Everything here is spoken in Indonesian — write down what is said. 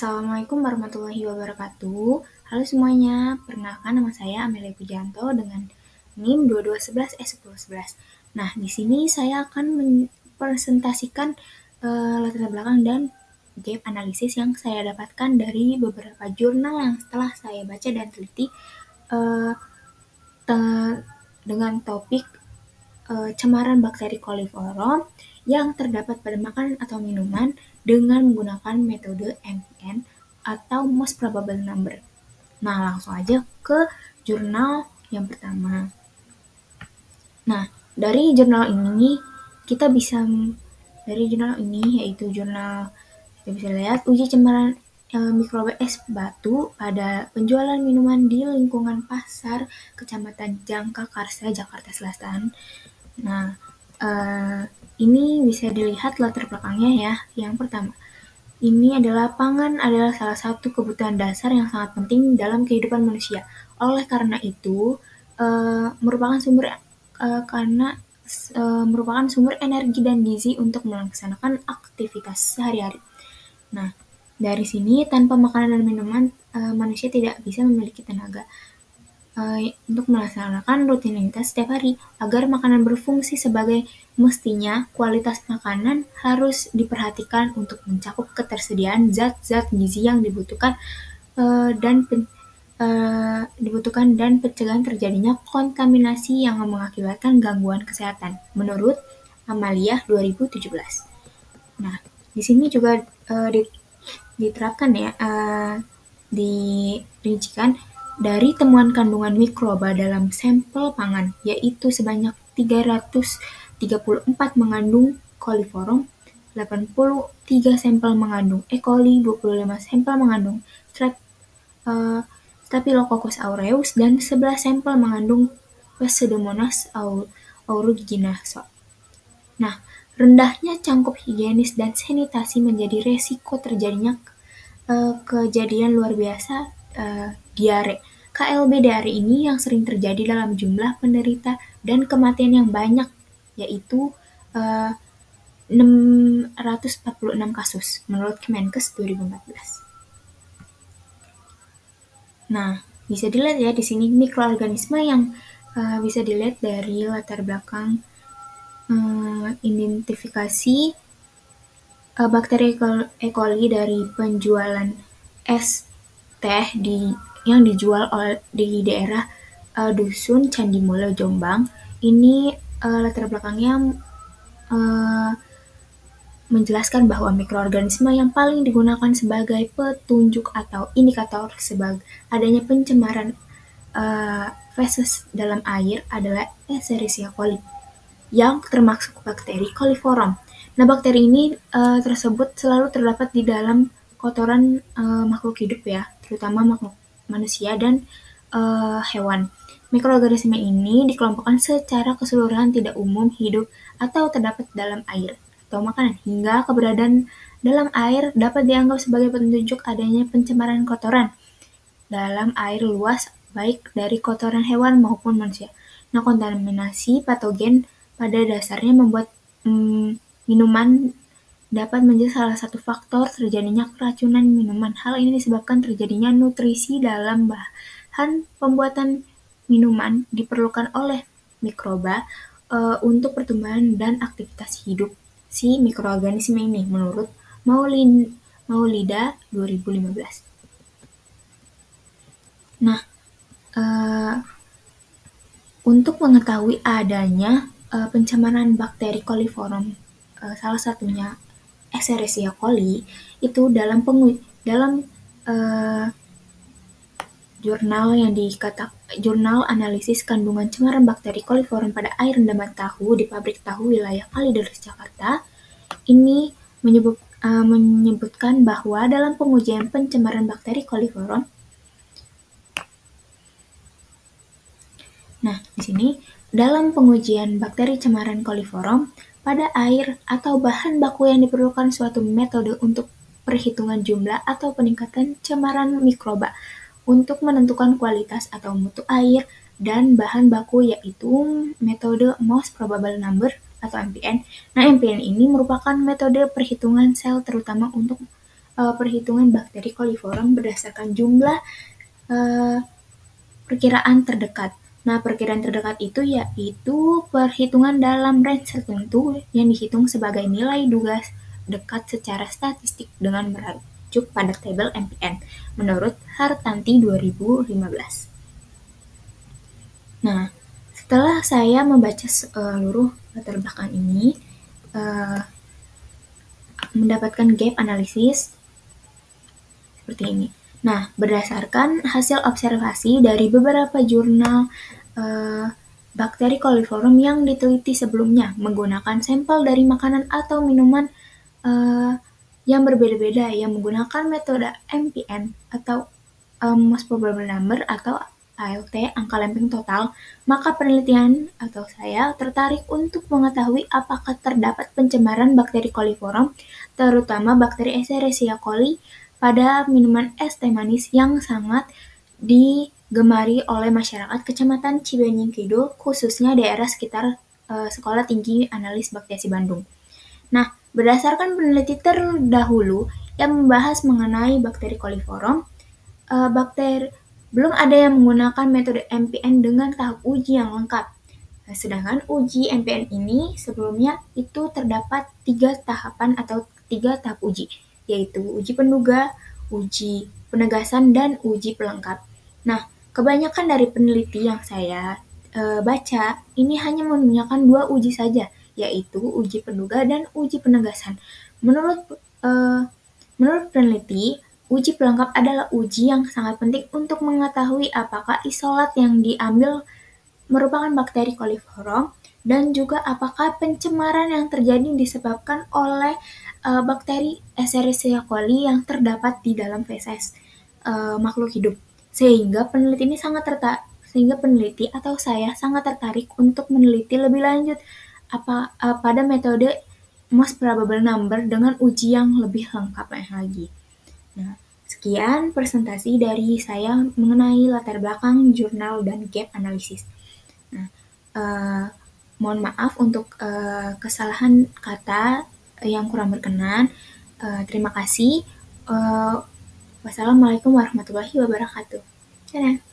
Assalamualaikum warahmatullahi wabarakatuh. Halo semuanya, perkenalkan nama saya Amelia Pujanto dengan NIM 2211S1011. Nah, di sini saya akan mempresentasikan latar belakang dan gap analisis yang saya dapatkan dari beberapa jurnal yang telah saya baca dan teliti eh, dengan topik cemaran bakteri coliform yang terdapat pada makanan atau minuman dengan menggunakan metode MPN atau Most Probable Number. Nah, langsung aja ke jurnal yang pertama. Nah, dari jurnal ini yaitu jurnal kita bisa lihat uji cemaran mikroba es batu pada penjualan minuman di lingkungan pasar Kecamatan Jangkakarsa, Jakarta Selatan. Nah, ini bisa dilihat latar belakangnya ya. Yang pertama, ini adalah pangan adalah salah satu kebutuhan dasar yang sangat penting dalam kehidupan manusia. Oleh karena itu, merupakan sumber energi dan gizi untuk melaksanakan aktivitas sehari-hari. Nah, dari sini tanpa makanan dan minuman, manusia tidak bisa memiliki tenaga untuk melaksanakan rutinitas setiap hari. Agar makanan berfungsi sebagai mestinya, kualitas makanan harus diperhatikan untuk mencakup ketersediaan zat-zat gizi yang dibutuhkan dan pencegahan terjadinya kontaminasi yang mengakibatkan gangguan kesehatan, menurut Amalia 2017. Nah, di sini juga diterapkan ya, dirincikan dari temuan kandungan mikroba dalam sampel pangan, yaitu sebanyak 334 mengandung coliform, 83 sampel mengandung E. coli, 25 sampel mengandung Staphylococcus aureus, dan 11 sampel mengandung Pseudomonas aeruginosa. Nah, rendahnya cangkup higienis dan sanitasi menjadi resiko terjadinya kejadian luar biasa diare. KLB diare ini yang sering terjadi dalam jumlah penderita dan kematian yang banyak, yaitu 646 kasus menurut Kemenkes 2014. Nah, bisa dilihat ya di sini mikroorganisme yang bisa dilihat dari latar belakang identifikasi bakteri E. coli dari penjualan es teh yang dijual di daerah Dusun Candi Mulo, Jombang. Ini latar belakangnya menjelaskan bahwa mikroorganisme yang paling digunakan sebagai petunjuk atau indikator sebagai adanya pencemaran feses dalam air adalah Escherichia coli yang termasuk bakteri coliform. Nah, bakteri ini tersebut selalu terdapat di dalam kotoran makhluk hidup ya, terutama makhluk manusia dan hewan. Mikroorganisme ini dikelompokkan secara keseluruhan tidak umum hidup atau terdapat dalam air atau makanan, hingga keberadaan dalam air dapat dianggap sebagai petunjuk adanya pencemaran kotoran dalam air luas, baik dari kotoran hewan maupun manusia. Nah, kontaminasi patogen pada dasarnya membuat minuman dapat menjadi salah satu faktor terjadinya keracunan minuman. Hal ini disebabkan terjadinya nutrisi dalam bahan pembuatan minuman diperlukan oleh mikroba untuk pertumbuhan dan aktivitas hidup si mikroorganisme ini, menurut Maulida 2015. Nah, untuk mengetahui adanya pencemaran bakteri coliform, salah satunya Escherichia coli, itu dalam jurnal analisis kandungan cemaran bakteri coliform pada air rendaman tahu di pabrik tahu wilayah Kalideres, Jakarta, ini menyebutkan bahwa dalam pengujian pencemaran bakteri coliform, nah di sini dalam pengujian bakteri cemaran coliform pada air atau bahan baku yang diperlukan suatu metode untuk perhitungan jumlah atau peningkatan cemaran mikroba untuk menentukan kualitas atau mutu air dan bahan baku, yaitu metode Most Probable Number atau MPN. Nah, MPN ini merupakan metode perhitungan sel terutama untuk perhitungan bakteri coliform berdasarkan jumlah perkiraan terdekat. Nah, perkiraan terdekat itu yaitu perhitungan dalam range tertentu yang dihitung sebagai nilai duga dekat secara statistik dengan merujuk pada tabel MPN menurut Hartanti 2015. Nah, setelah saya membaca seluruh latar belakang ini, mendapatkan gap analisis seperti ini. Nah, berdasarkan hasil observasi dari beberapa jurnal bakteri coliform yang diteliti sebelumnya menggunakan sampel dari makanan atau minuman yang berbeda-beda yang menggunakan metode MPN atau most probable number atau ALT, angka lempeng total, maka penelitian atau saya tertarik untuk mengetahui apakah terdapat pencemaran bakteri coliform, terutama bakteri Escherichia coli, pada minuman es teh manis yang sangat digemari oleh masyarakat Kecamatan Cibenying Kidul, khususnya daerah sekitar Sekolah Tinggi Analis Baktiasi Bandung. Nah, berdasarkan peneliti terdahulu yang membahas mengenai bakteri coliform, belum ada yang menggunakan metode MPN dengan tahap uji yang lengkap. Sedangkan uji MPN ini sebelumnya itu terdapat 3 tahapan atau 3 tahap uji, yaitu uji penduga, uji penegasan, dan uji pelengkap. Nah, kebanyakan dari peneliti yang saya baca ini hanya menggunakan 2 uji saja, yaitu uji penduga dan uji penegasan. Menurut peneliti, uji pelengkap adalah uji yang sangat penting untuk mengetahui apakah isolat yang diambil merupakan bakteri coliform dan juga apakah pencemaran yang terjadi disebabkan oleh bakteri Escherichia coli yang terdapat di dalam feses makhluk hidup. Sehingga peneliti atau saya sangat tertarik untuk meneliti lebih lanjut pada metode most probable number dengan uji yang lebih lengkap lagi. Nah, sekian presentasi dari saya mengenai latar belakang jurnal dan gap analisis. Nah, mohon maaf untuk kesalahan kata yang kurang berkenan. Terima kasih. Wassalamualaikum warahmatullahi wabarakatuh. Dadah.